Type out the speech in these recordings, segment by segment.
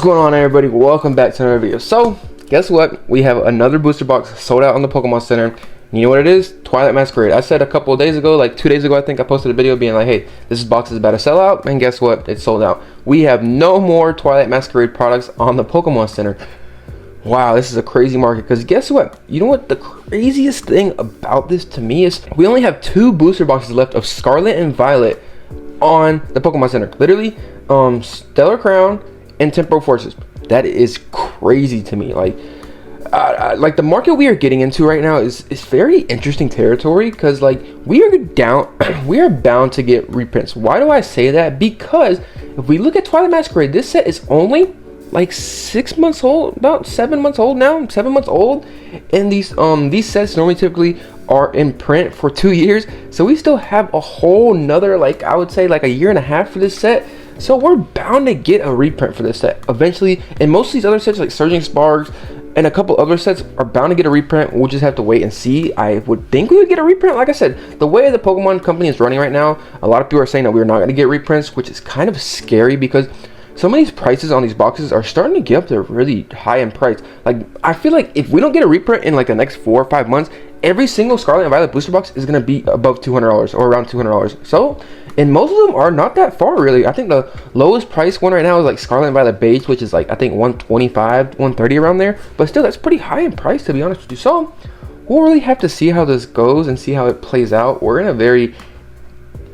What's going on, everybody? Welcome back to another video. So guess what, we have another booster box sold out on the Pokemon Center. You know what it is? Twilight Masquerade. I said a couple of days ago, like 2 days ago, I think I posted a video being like, hey, this box is about to sell out, and guess what, it's sold out. We have no more Twilight Masquerade products on the Pokemon Center. Wow, this is a crazy market, because guess what, you know what the craziest thing about this to me is? We only have 2 booster boxes left of Scarlet and Violet on the Pokemon Center. Literally, Stellar Crown and Temporal Forces. That is crazy to me. Like the market we are getting into right now is very interesting territory, because like we are bound to get reprints. Why do I say that? Because if we look at Twilight Masquerade, this set is only like 6 months old, about 7 months old now, 7 months old, and these sets normally typically are in print for 2 years, so we still have a whole nother, like I would say, like a year and a half for this set. So we're bound to get a reprint for this set eventually, and most of these other sets like Surging Sparks and a couple other sets are bound to get a reprint. We'll just have to wait and see. I would think we would get a reprint. Like I said, the way the Pokemon company is running right now, a lot of people are saying that we're not going to get reprints, which is kind of scary, because some of these prices on these boxes are starting to get up there really high in price. Like I feel like if we don't get a reprint in like the next 4 or 5 months, every single Scarlet and Violet booster box is going to be above $200 or around $200. So, and most of them are not that far really. I think the lowest price one right now is like Scarlet and Violet Beige, which is like I think 125, 130 around there. But still, that's pretty high in price, to be honest with you. So we'll really have to see how this goes and see how it plays out. We're in a very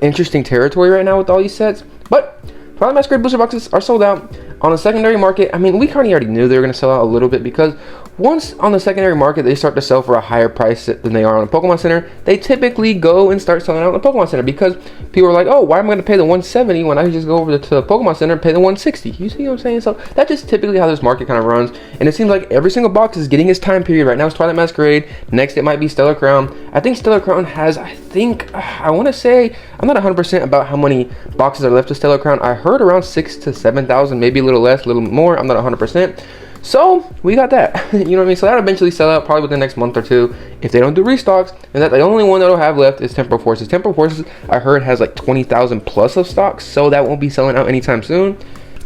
interesting territory right now with all these sets. But Twilight Masquerade booster boxes are sold out. On the secondary market, I mean, we kind of already knew they were going to sell out a little bit, because once on the secondary market they start to sell for a higher price than they are on the Pokemon Center, they typically go and start selling out on the Pokemon Center, because people are like, oh, why am I going to pay the $170 when I can just go over to the Pokemon Center and pay the $160? You see what I'm saying? So that's just typically how this market kind of runs, and it seems like every single box is getting its time period. Right now it's Twilight Masquerade, next it might be Stellar Crown. I think Stellar Crown has, I want to say, I'm not 100% about how many boxes are left of Stellar Crown. I heard around 6,000 to 7,000, maybe a little less, a little more. I'm not 100%. So we got that. You know what I mean? So that'll eventually sell out probably within the next month or two if they don't do restocks. And that the only one that'll have left is Temporal Forces. Temporal Forces, I heard, has like 20,000 plus of stocks, so that won't be selling out anytime soon.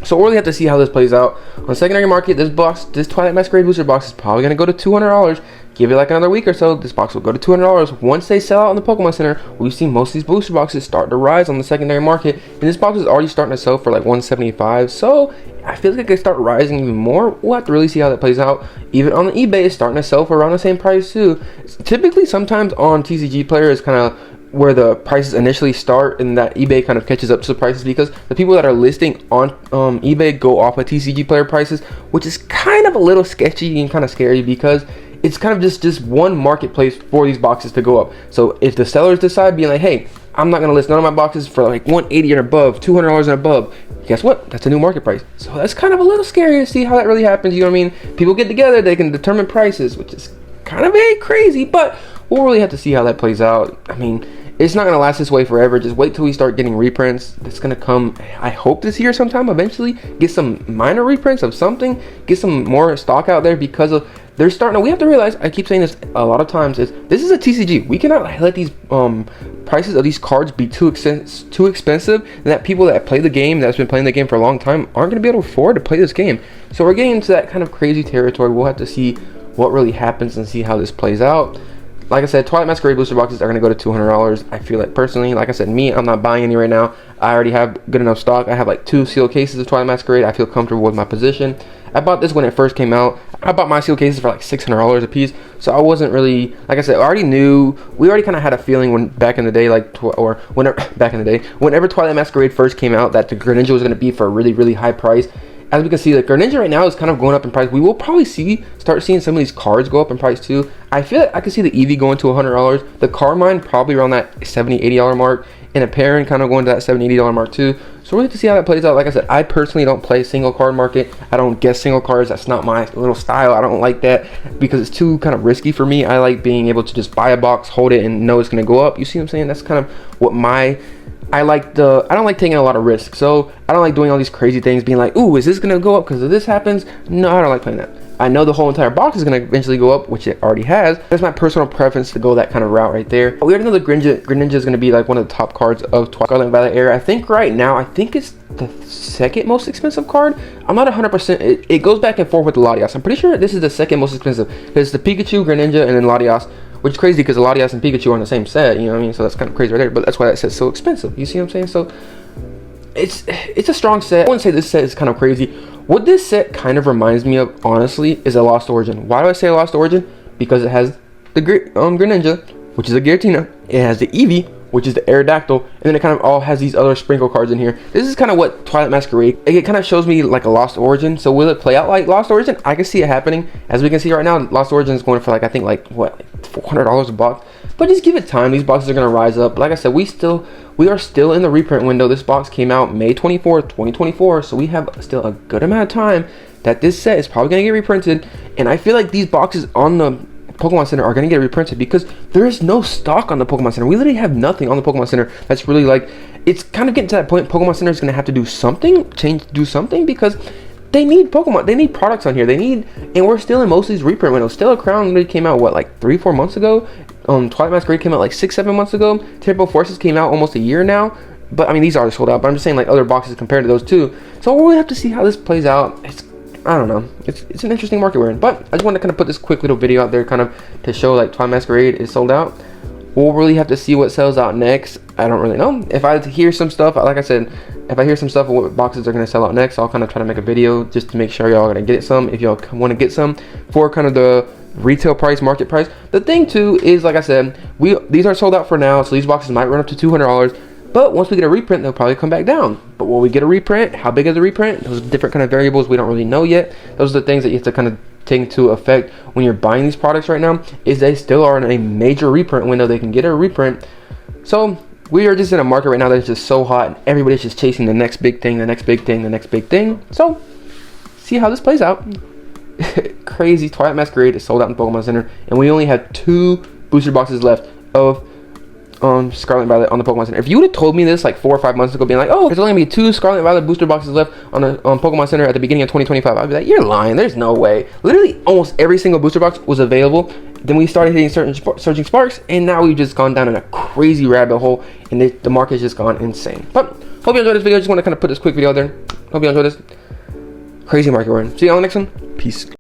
So we'll really have to see how this plays out. On the secondary market, this Twilight Masquerade booster box is probably going to go to $200. Give it like another week or so, this box will go to $200. Once they sell out in the Pokemon Center, we've seen most of these booster boxes start to rise on the secondary market, and this box is already starting to sell for like $175. So I feel like they start rising even more. We'll have to really see how that plays out. Even on the eBay, it's starting to sell for around the same price too. Typically, sometimes on TCG Player is kind of where the prices initially start, and that eBay kind of catches up to the prices, because the people that are listing on eBay go off of TCG Player prices, which is kind of a little sketchy and kind of scary, because it's kind of just one marketplace for these boxes to go up. So if the sellers decide being like, hey, I'm not going to list none of my boxes for like $180 and above, $200 and above, guess what? That's a new market price. So that's kind of a little scary to see how that really happens. You know what I mean? People get together, they can determine prices, which is kind of very crazy, but we'll really have to see how that plays out. I mean, it's not going to last this way forever. Just wait till we start getting reprints. It's going to come, I hope, this year sometime eventually. Get some minor reprints of something. Get some more stock out there, because of they're starting to, we have to realize, I keep saying this a lot of times, is this is a TCG. We cannot let these prices of these cards be too expensive, and that people that play the game, that's been playing the game for a long time, aren't going to be able to afford to play this game. So we're getting into that kind of crazy territory. We'll have to see what really happens and see how this plays out. Like I said, Twilight Masquerade booster boxes are going to go to $200. I feel like, personally, like I said, I'm not buying any right now. I already have good enough stock. I have like 2 sealed cases of Twilight Masquerade. I feel comfortable with my position. I bought this when it first came out. I bought my sealed cases for like $600 a piece. So I wasn't really, like I said, I already knew, we already kind of had a feeling when back in the day, whenever Twilight Masquerade first came out, that the Greninja was going to be for a really, really high price. As we can see, the Greninja right now is kind of going up in price. We will probably start seeing some of these cards go up in price too. I feel like I can see the Eevee going to $100. The Carmine probably around that $70, $80 mark. And a Perrin kind of going to that $70, $80 mark too. So we'll have to see how that plays out. Like I said, I personally don't play single card market. I don't guess single cards. That's not my little style. I don't like that, because it's too kind of risky for me. I like being able to just buy a box, hold it, and know it's going to go up. You see what I'm saying? That's kind of what I don't like taking a lot of risks. So I don't like doing all these crazy things, being like, ooh, is this going to go up because of this happens? No, I don't like playing that. I know the whole entire box is going to eventually go up, which it already has. That's my personal preference to go that kind of route right there. We already know the Greninja is going to be like one of the top cards of Twilight Violet era. I think right now, I think it's the second most expensive card. I'm not 100%. It goes back and forth with the Latias. I'm pretty sure this is the second most expensive. It's the Pikachu, Greninja, and then Latias. Which is crazy because Latias and Pikachu are on the same set, you know what I mean? So that's kind of crazy right there. But that's why that set's so expensive. You see what I'm saying? So it's a strong set. I wouldn't say this set is kind of crazy. What this set kind of reminds me of, honestly, is a Lost Origin. Why do I say a Lost Origin? Because it has the Greninja, which is a Giratina. It has the Eevee, which is the Aerodactyl, and then it kind of all has these other sprinkle cards in here. This is kind of what Twilight Masquerade, it kind of shows me like a Lost Origin. So will it play out like Lost Origin? I can see it happening. As we can see right now, Lost Origin is going for like, I think like what, like $400 a box. But just give it time. These boxes are going to rise up. Like I said, we are still in the reprint window. This box came out May 24th, 2024. So we have still a good amount of time that this set is probably going to get reprinted. And I feel like these boxes on the Pokemon Center are going to get reprinted because there is no stock on the Pokemon Center. We literally have nothing on the Pokemon Center that's really like, it's kind of getting to that point. Pokemon Center is going to have to do something, do something, because they need Pokemon. They need products on here. They need, and we're still in most of these reprint windows. Still, a Crown literally came out, what, like 3-4 months ago? Twilight Masquerade came out like 6-7 months ago. Temple Forces came out almost a year now. But I mean, these are sold out. But I'm just saying, like, other boxes compared to those two. So we'll really have to see how this plays out. I don't know. It's an interesting market we're in. But I just want to kind of put this quick little video out there, kind of to show like Twilight Masquerade is sold out. We'll really have to see what sells out next. I don't really know. If I hear some stuff, like I said, if I hear some stuff of what boxes are going to sell out next, I'll kind of try to make a video just to make sure y'all are going to get some. If y'all want to get some for kind of the retail price, market price. The thing too is, like I said, these are sold out for now, so these boxes might run up to $200. But once we get a reprint, they'll probably come back down. But will we get a reprint? How big is the reprint? Those are different kind of variables we don't really know yet. Those are the things that you have to kind of take into effect when you're buying these products right now, is they still are in a major reprint window. They can get a reprint. So we are just in a market right now that's just so hot, and everybody's just chasing the next big thing, the next big thing, the next big thing. So see how this plays out. Crazy. Twilight Masquerade is sold out in Pokemon Center, and we only have 2 booster boxes left of Scarlet and Violet on the Pokemon Center. If you would have told me this like 4 or 5 months ago, being like, oh, there's only gonna be 2 Scarlet and Violet booster boxes left on the Pokemon Center at the beginning of 2025, I'd be like, you're lying. There's no way. Literally, almost every single booster box was available. Then we started hitting surging sparks, and now we've just gone down in a crazy rabbit hole, and the market's just gone insane. But hope you enjoyed this video. Just want to kind of put this quick video out there. Hope you enjoyed this crazy market we're in. See you on the next one. Peace.